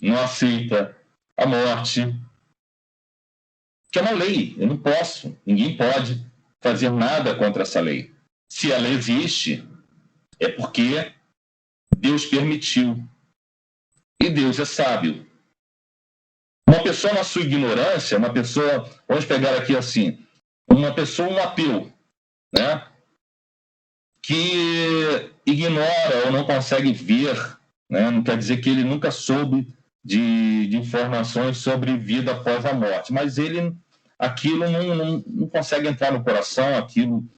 Speaker 2: não aceita a morte, que é uma lei, eu não posso, ninguém pode fazer nada contra essa lei. Se ela existe, é porque Deus permitiu. E Deus é sábio. Uma pessoa na sua ignorância, uma pessoa, vamos pegar aqui assim, uma pessoa, um ateu, né, que ignora ou não consegue ver, né, não quer dizer que ele nunca soube de informações sobre vida após a morte, mas ele, aquilo não consegue entrar no coração, aquilo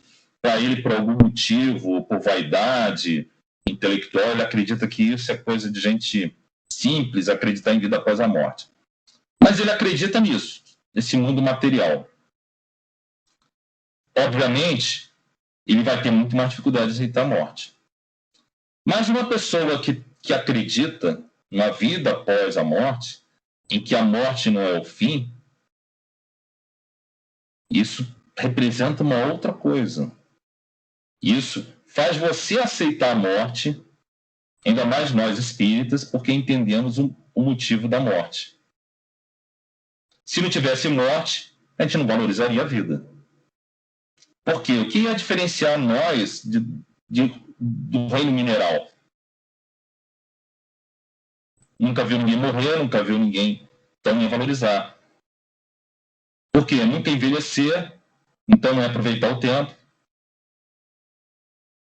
Speaker 2: para ele por algum motivo, por vaidade intelectual, ele acredita que isso é coisa de gente simples, acreditar em vida após a morte. Mas ele acredita nisso, nesse mundo material. Obviamente, ele vai ter muito mais dificuldade de aceitar a morte. Mas uma pessoa que acredita na vida após a morte, em que a morte não é o fim, isso representa uma outra coisa. Isso faz você aceitar a morte, ainda mais nós espíritas, porque entendemos o motivo da morte. Se não tivesse morte, a gente não valorizaria a vida. Por quê? O que ia diferenciar nós do reino mineral? Nunca viu ninguém morrer, nunca viu ninguém, então ia valorizar. Por quê? Nunca envelhecer, então não é aproveitar o tempo.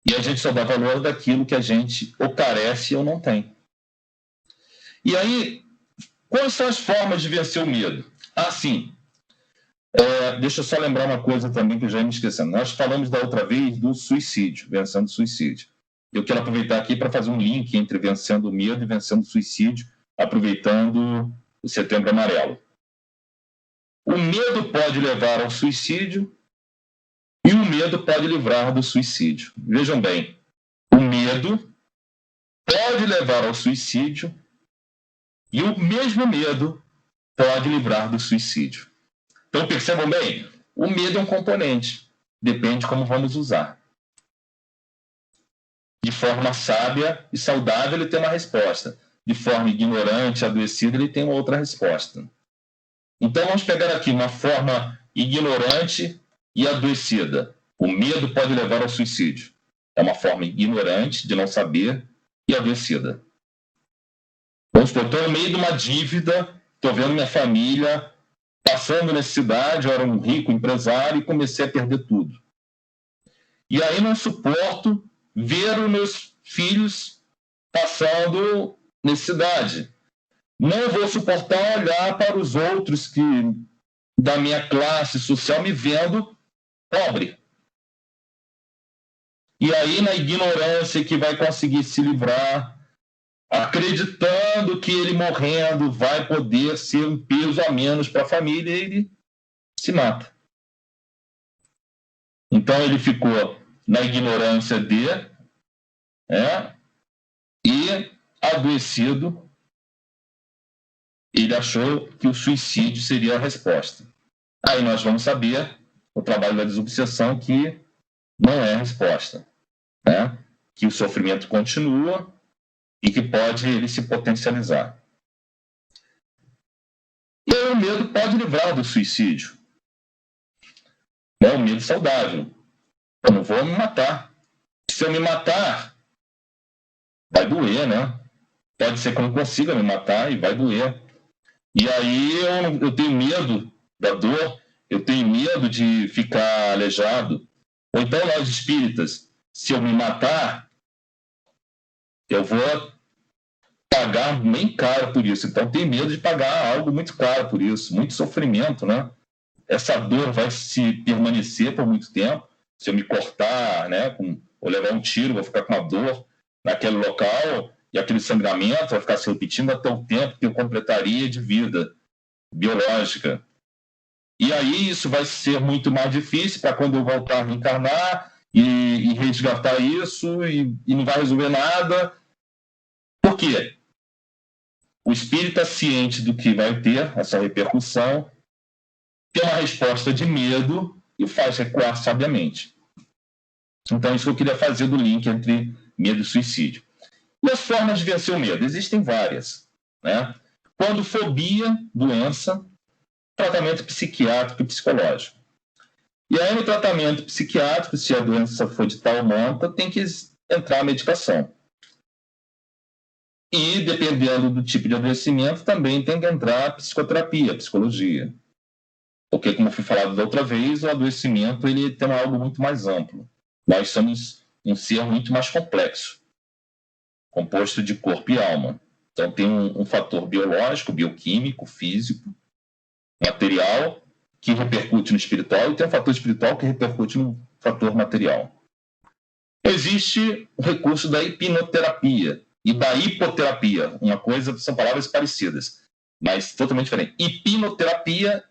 Speaker 2: E a gente só dá valor daquilo que a gente ou carece ou não tem. E aí, quais são as formas de vencer o medo? Sim. Deixa eu só lembrar uma coisa também que eu já ia me esquecendo. Nós falamos da outra vez do suicídio, vencendo o suicídio. Eu quero aproveitar aqui para fazer um link entre vencendo o medo e vencendo o suicídio, aproveitando o Setembro Amarelo. O medo pode levar ao suicídio e o medo pode livrar do suicídio. Vejam bem, o medo pode levar ao suicídio e o mesmo medo pode livrar do suicídio. Então, percebam bem, o medo é um componente, depende de como vamos usar. De forma sábia e saudável, ele tem uma resposta. De forma ignorante, adoecida, ele tem uma outra resposta. Então, vamos pegar aqui uma forma ignorante e adoecida. O medo pode levar ao suicídio. É uma forma ignorante, de não saber, e adoecida. Vamos supor, estou no meio de uma dívida, estou vendo minha família passando necessidade, eu era um rico empresário e comecei a perder tudo. E aí não suporto ver os meus filhos passando necessidade. Não vou suportar olhar para os outros que da minha classe social me vendo pobre. E aí, na ignorância que vai conseguir se livrar, acreditando que ele morrendo vai poder ser um peso a menos para a família, ele se mata. Então, ele ficou na ignorância e adoecido, ele achou que o suicídio seria a resposta. Aí nós vamos saber, o trabalho da desobsessão, que não é a resposta, né? Que o sofrimento continua e que pode ele se potencializar. E aí o medo pode livrar do suicídio. É um medo saudável. Eu não vou me matar. Se eu me matar, vai doer, né? Pode ser que eu não consiga me matar e vai doer. E aí eu tenho medo da dor, eu tenho medo de ficar aleijado. Ou então nós espíritas, se eu me matar, eu vou pagar bem caro por isso. Então tenho medo de pagar algo muito caro por isso, muito sofrimento, né? Essa dor vai se permanecer por muito tempo. Se eu me cortar, né, ou levar um tiro, vou ficar com uma dor naquele local, e aquele sangramento vai ficar se repetindo até o tempo que eu completaria de vida biológica. E aí isso vai ser muito mais difícil para quando eu voltar a reencarnar e resgatar isso e não vai resolver nada. Por quê? O espírito é ciente do que vai ter essa repercussão, tem uma resposta de medo e faz recuar sabiamente. Então, isso que eu queria fazer do link entre medo e suicídio. E as formas de vencer o medo? Existem várias, né? Quando fobia, doença, tratamento psiquiátrico e psicológico. E aí, no tratamento psiquiátrico, se a doença for de tal monta, tem que entrar a medicação. E, dependendo do tipo de adoecimento, também tem que entrar a psicoterapia, a psicologia. Porque, como foi falado da outra vez, o adoecimento ele tem algo muito mais amplo. Nós somos um ser muito mais complexo, composto de corpo e alma. Então, tem um fator biológico, bioquímico, físico, material, que repercute no espiritual, e tem um fator espiritual que repercute no fator material. Existe o recurso da hipnoterapia e da hipoterapia. Uma coisa, são palavras parecidas, mas totalmente diferentes. Hipnoterapia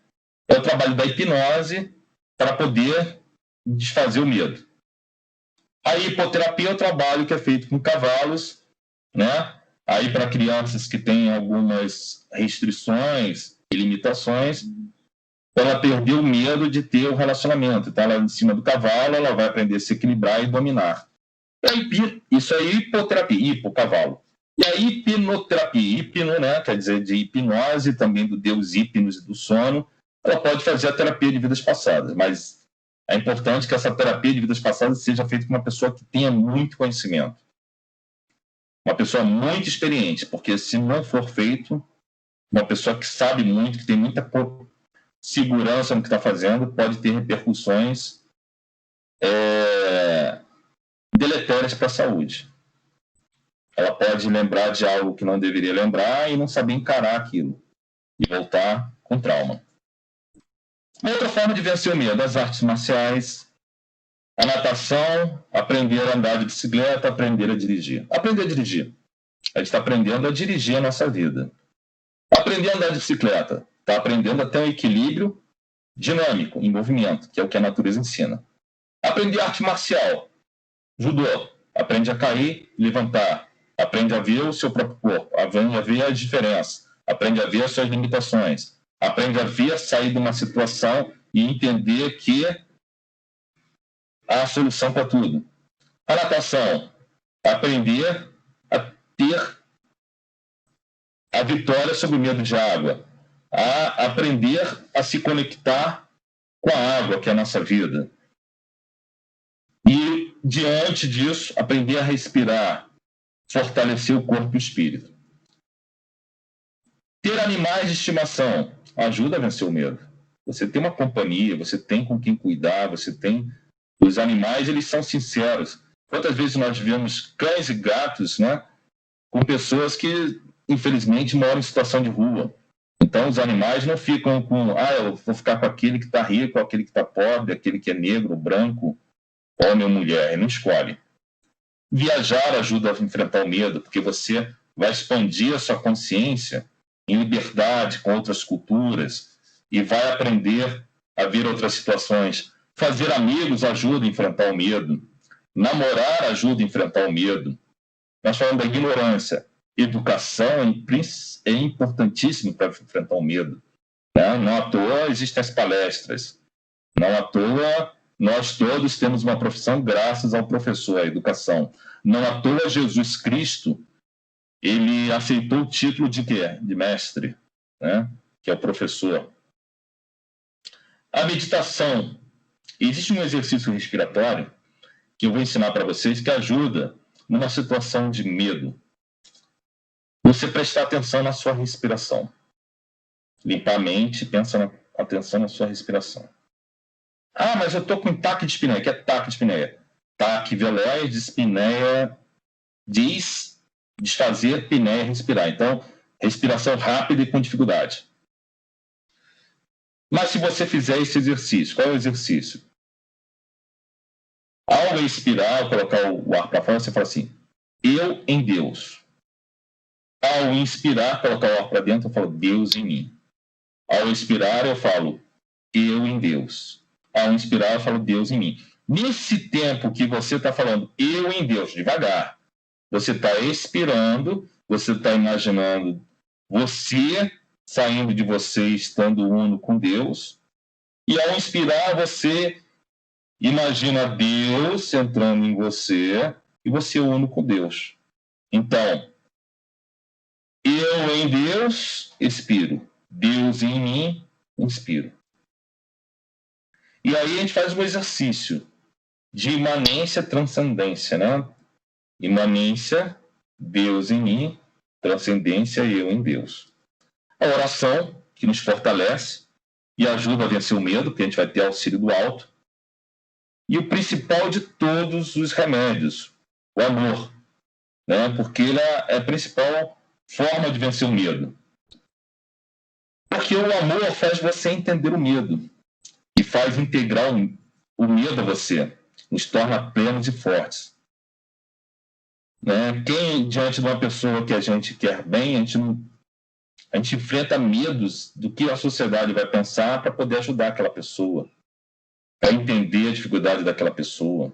Speaker 2: é o trabalho da hipnose para poder desfazer o medo. A hipoterapia é o trabalho que é feito com cavalos, né? Aí para crianças que têm algumas restrições e limitações, ela perdeu o medo de ter um relacionamento. Então, ela em cima do cavalo, ela vai aprender a se equilibrar e dominar. Isso é hipoterapia, hipocavalo. E a hipnoterapia, hipno, né, quer dizer de hipnose, também do deus hipnos e do sono, ela pode fazer a terapia de vidas passadas, mas é importante que essa terapia de vidas passadas seja feita com uma pessoa que tenha muito conhecimento. Uma pessoa muito experiente, porque se não for feito, uma pessoa que sabe muito, que tem muita segurança no que está fazendo, pode ter repercussões deletérias para a saúde. Ela pode lembrar de algo que não deveria lembrar e não saber encarar aquilo e voltar com trauma. Outra forma de vencer o medo, as artes marciais, a natação, aprender a andar de bicicleta, aprender a dirigir. Aprender a dirigir. A gente está aprendendo a dirigir a nossa vida. Aprender a andar de bicicleta. Está aprendendo a ter um equilíbrio dinâmico, em movimento, que é o que a natureza ensina. Aprender arte marcial. Judô. Aprende a cair, levantar. Aprende a ver o seu próprio corpo. Aprende a ver a diferença. Aprende a ver as suas limitações. Aprende a ver, sair de uma situação e entender que há a solução para tudo. A natação. Aprender a ter a vitória sobre o medo de água. A aprender a se conectar com a água, que é a nossa vida. E, diante disso, aprender a respirar, fortalecer o corpo e o espírito. Ter animais de estimação ajuda a vencer o medo. Você tem uma companhia, você tem com quem cuidar, você tem... Os animais, eles são sinceros. Quantas vezes nós vemos cães e gatos, né, com pessoas que, infelizmente, moram em situação de rua. Então, os animais não ficam com... eu vou ficar com aquele que está rico, aquele que está pobre, aquele que é negro, branco, homem ou mulher. Ele não escolhe. Viajar ajuda a enfrentar o medo, porque você vai expandir a sua consciência em liberdade com outras culturas e vai aprender a ver outras situações. Fazer amigos ajuda a enfrentar o medo. Namorar ajuda a enfrentar o medo. Nós falamos da ignorância. Educação é importantíssimo para enfrentar o medo. Né? Não à toa existem as palestras. Não à toa nós todos temos uma profissão graças ao professor, à educação. Não à toa Jesus Cristo, ele aceitou o título de quê? De mestre, né? Que é o professor. A meditação. Existe um exercício respiratório que eu vou ensinar para vocês que ajuda numa situação de medo. Você prestar atenção na sua respiração. Limpar a mente, pensa atenção na sua respiração. Ah, mas eu estou com taque de espineia. O que é taque de espineia? Taque veloz de espineia diz desfazer, pinéia, respirar. Então, respiração rápida e com dificuldade. Mas se você fizer esse exercício, qual é o exercício? Ao expirar, ao colocar o ar para fora, você fala assim, eu em Deus. Ao inspirar, colocar o ar para dentro, eu falo, Deus em mim. Ao expirar, eu falo, eu em Deus. Ao inspirar, eu falo, Deus em mim. Nesse tempo que você está falando, eu em Deus, devagar, você está expirando, você está imaginando você saindo de você, estando uno com Deus. E ao inspirar, você imagina Deus entrando em você e você uno com Deus. Então, eu em Deus, expiro. Deus em mim, inspiro. E aí a gente faz um exercício de imanência, transcendência, né? Imanência, Deus em mim, transcendência, eu em Deus. A oração, que nos fortalece e ajuda a vencer o medo, porque a gente vai ter auxílio do alto. E o principal de todos os remédios, o amor, né? Porque ele é a principal forma de vencer o medo. Porque o amor faz você entender o medo e faz integrar o medo a você, nos torna plenos e fortes. Né? Quem, diante de uma pessoa que a gente quer bem, a gente enfrenta medos do que a sociedade vai pensar para poder ajudar aquela pessoa, para entender a dificuldade daquela pessoa.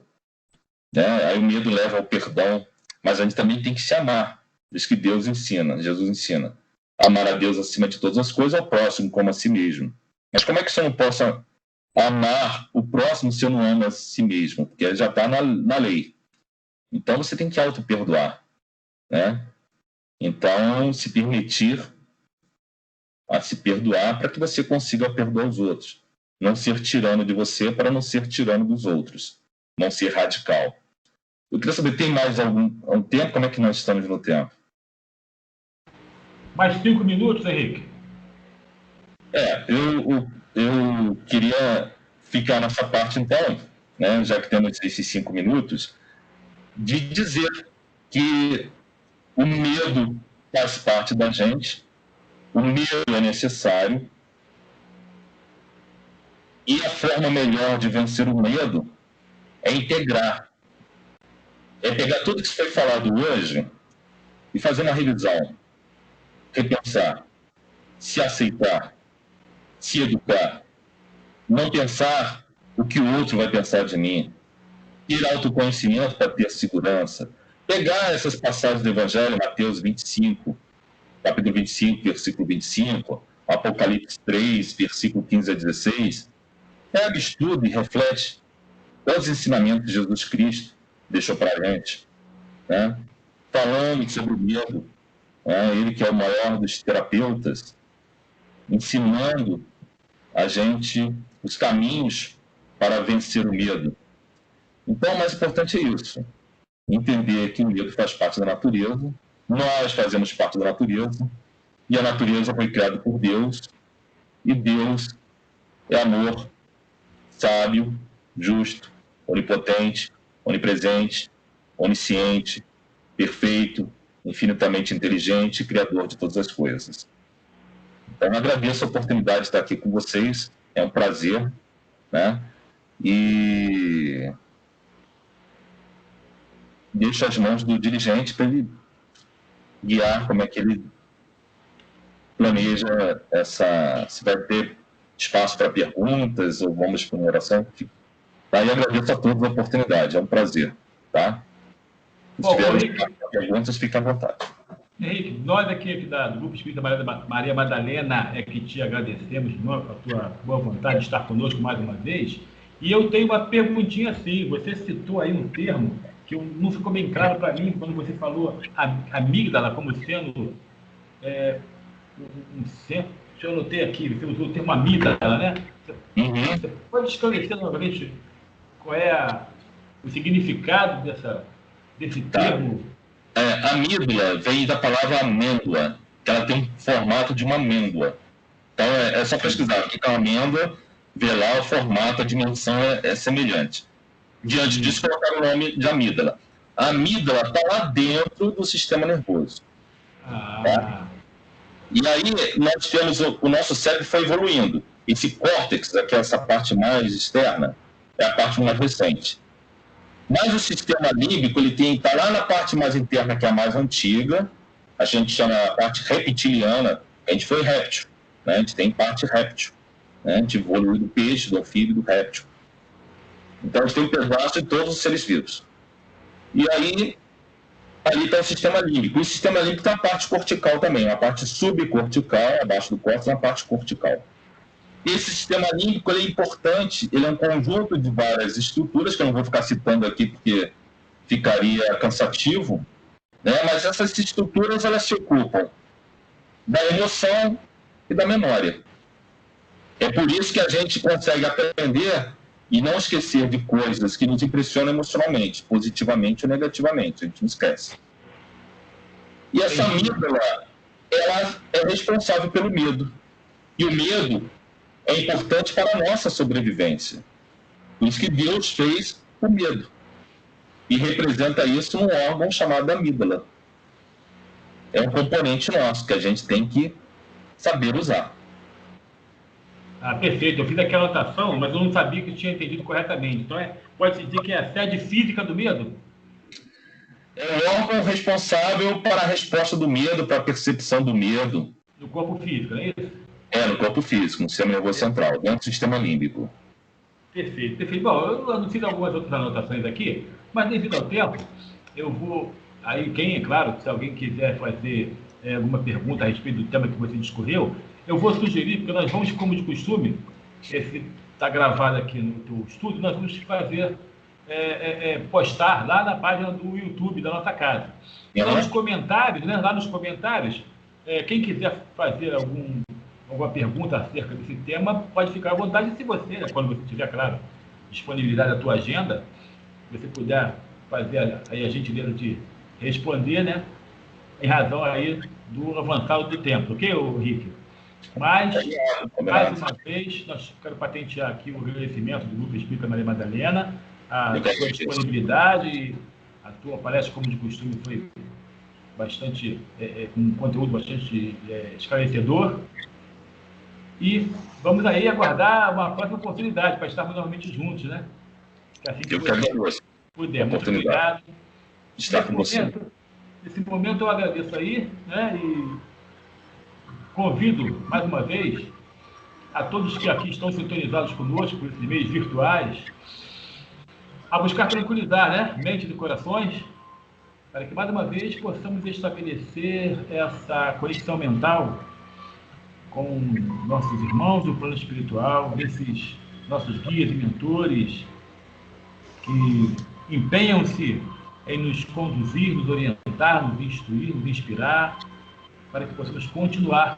Speaker 2: Né? Aí o medo leva ao perdão, mas a gente também tem que se amar. Isso que Deus ensina, Jesus ensina. Amar a Deus acima de todas as coisas, ao próximo como a si mesmo. Mas como é que você não possa amar o próximo se eu não amo a si mesmo? Porque já está na lei. Então você tem que auto-perdoar. Né? Então, se permitir a se perdoar para que você consiga perdoar os outros. Não ser tirano de você para não ser tirano dos outros. Não ser radical. Eu queria saber, tem mais algum tempo? Como é que nós estamos no tempo?
Speaker 1: Mais 5 minutos, Henrique?
Speaker 2: Eu queria ficar nessa parte, então, né, já que temos esses 5 minutos, de dizer que o medo faz parte da gente, o medo é necessário, e a forma melhor de vencer o medo é integrar. É pegar tudo que foi falado hoje e fazer uma revisão, repensar, se aceitar, se educar, não pensar o que o outro vai pensar de mim, ter autoconhecimento para ter segurança, pegar essas passagens do Evangelho, Mateus 25, capítulo 25, versículo 25, Apocalipse 3, versículo 15 a 16, pega, estuda e reflete todos os ensinamentos de Jesus Cristo deixou para a gente, né? Falando sobre o medo, né? Ele que é o maior dos terapeutas, ensinando a gente os caminhos para vencer o medo. Então, o mais importante é isso, entender que o medo faz parte da natureza, nós fazemos parte da natureza, e a natureza foi criada por Deus, e Deus é amor, sábio, justo, onipotente, onipresente, onisciente, perfeito, infinitamente inteligente e criador de todas as coisas. Então, eu agradeço a oportunidade de estar aqui com vocês, é um prazer, né? E deixo as mãos do dirigente para ele guiar como é que ele planeja se vai ter espaço para perguntas ou vamos para uma oração. Tá? E agradeço a todos a oportunidade, é um prazer. Tá? Se tiverem perguntas, fiquem à vontade.
Speaker 1: Henrique, nós aqui do Grupo Espírita Maria Madalena é que te agradecemos a tua boa vontade de estar conosco mais uma vez. E eu tenho uma perguntinha assim, você citou aí um termo que não ficou bem claro para mim quando você falou amígdala como sendo um centro. Eu anotei aqui, você usou o termo amígdala, né? Você pode esclarecer novamente qual é o significado desse termo?
Speaker 2: Amígdala vem da palavra amêndoa, que ela tem um formato de uma amêndoa. Então, é só pesquisar o que é uma amêndoa, ver lá o formato, a dimensão é semelhante. Diante disso, colocar o nome de amígdala. A amígdala está lá dentro do sistema nervoso. Tá? E aí, nós temos o nosso cérebro foi evoluindo. Esse córtex, aqui, essa parte mais externa, é a parte mais recente. Mas o sistema límbico, ele está lá na parte mais interna, que é a mais antiga. A gente chama a parte reptiliana. A gente foi réptil, né? A gente tem parte réptil, né? A gente evoluiu do peixe, do anfíbio, do réptil. Então, a gente tem um pedaço de todos os seres vivos. E aí, ali está o sistema límbico. O sistema límbico tem a parte cortical também, uma parte subcortical, abaixo do córtex, uma parte cortical. Esse sistema límbico ele é importante, ele é um conjunto de várias estruturas, que eu não vou ficar citando aqui porque ficaria cansativo, né? Mas essas estruturas elas se ocupam da emoção e da memória. É por isso que a gente consegue aprender e não esquecer de coisas que nos impressionam emocionalmente, positivamente ou negativamente, a gente não esquece. E essa amígdala, ela é responsável pelo medo. E o medo é importante para a nossa sobrevivência. Por isso que Deus fez o medo. E representa isso num órgão chamado amígdala. É um componente nosso que a gente tem que saber usar.
Speaker 1: Perfeito. Eu fiz aquela anotação, mas eu não sabia que eu tinha entendido corretamente. Então, pode-se dizer que é a sede física do medo?
Speaker 2: É o órgão responsável para a resposta do medo, para a percepção do medo.
Speaker 1: No corpo físico, não é isso?
Speaker 2: No corpo físico, no sistema nervoso central, dentro do sistema límbico.
Speaker 1: Perfeito, perfeito. Bom, eu fiz algumas outras anotações aqui, mas devido ao tempo, eu vou... Aí, é claro, se alguém quiser fazer alguma pergunta a respeito do tema que você discorreu, eu vou sugerir, porque nós vamos, como de costume, esse está gravado aqui no teu estúdio, nós vamos fazer, postar lá na página do YouTube da nossa casa. Então, nos comentários, né, lá nos comentários, quem quiser fazer alguma pergunta acerca desse tema, pode ficar à vontade. Se você, né, quando você tiver, claro, disponibilidade da tua agenda, você puder fazer aí a gentileza de responder, né, em razão aí do avançado do tempo, ok, Rick? Mas, mais uma vez, nós quero patentear aqui o agradecimento do Grupo Espírita Maria Madalena, a sua disponibilidade, a tua palestra, como de costume, foi bastante, com um conteúdo bastante esclarecedor. E vamos aí aguardar uma próxima oportunidade para estarmos novamente juntos, né?
Speaker 2: Que assim que eu você
Speaker 1: puder. Muito obrigado.
Speaker 2: Estar com você.
Speaker 1: Nesse momento eu agradeço aí, né? E convido, mais uma vez, a todos que aqui estão sintonizados conosco, por esses meios virtuais, a buscar tranquilizar, né? Mentes e corações, para que, mais uma vez, possamos estabelecer essa conexão mental com nossos irmãos do plano espiritual, esses nossos guias e mentores que empenham-se em nos conduzir, nos orientar, nos instruir, nos inspirar, para que possamos continuar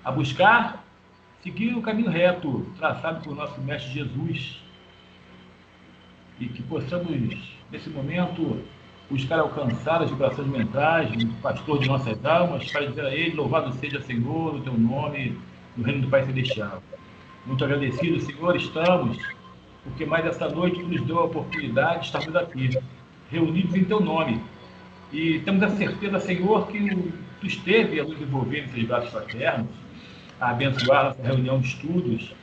Speaker 1: a buscar seguir o caminho reto traçado por nosso Mestre Jesus e que possamos, nesse momento, buscar alcançar as vibrações mentais do pastor de nossas almas, para dizer a ele: louvado seja, Senhor, o teu nome, no reino do Pai Celestial. Muito agradecidos, Senhor, estamos, porque mais essa noite tu nos deu a oportunidade de estarmos aqui, reunidos em teu nome. E temos a certeza, Senhor, que tu esteve a nos envolver nesses braços fraternos, a abençoar nossa reunião de estudos,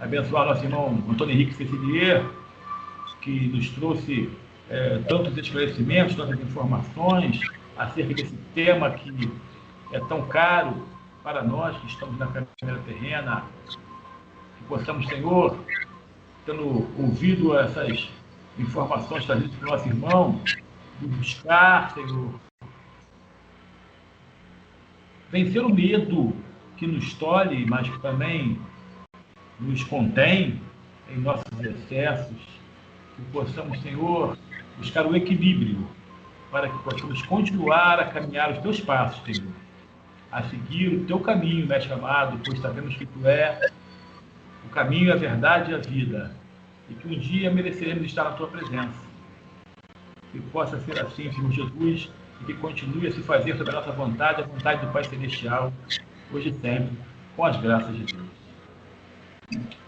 Speaker 1: a abençoar nosso irmão Antônio Henrique Cecilier, que nos trouxe tantos esclarecimentos, tantas informações acerca desse tema que é tão caro para nós que estamos na caminhada terrena, que possamos, Senhor, tendo ouvido essas informações trazidas pelo nosso irmão, de buscar, Senhor, vencer o medo que nos tolhe, mas que também nos contém em nossos excessos, que possamos, Senhor, buscar o equilíbrio para que possamos continuar a caminhar os teus passos, Senhor, a seguir o teu caminho, Mestre amado, pois sabemos que tu é o caminho, a verdade e a vida, e que um dia mereceremos estar na tua presença. Que possa ser assim, Senhor Jesus, e que continue a se fazer sobre a nossa vontade, a vontade do Pai Celestial, hoje e sempre. com as graças de Deus.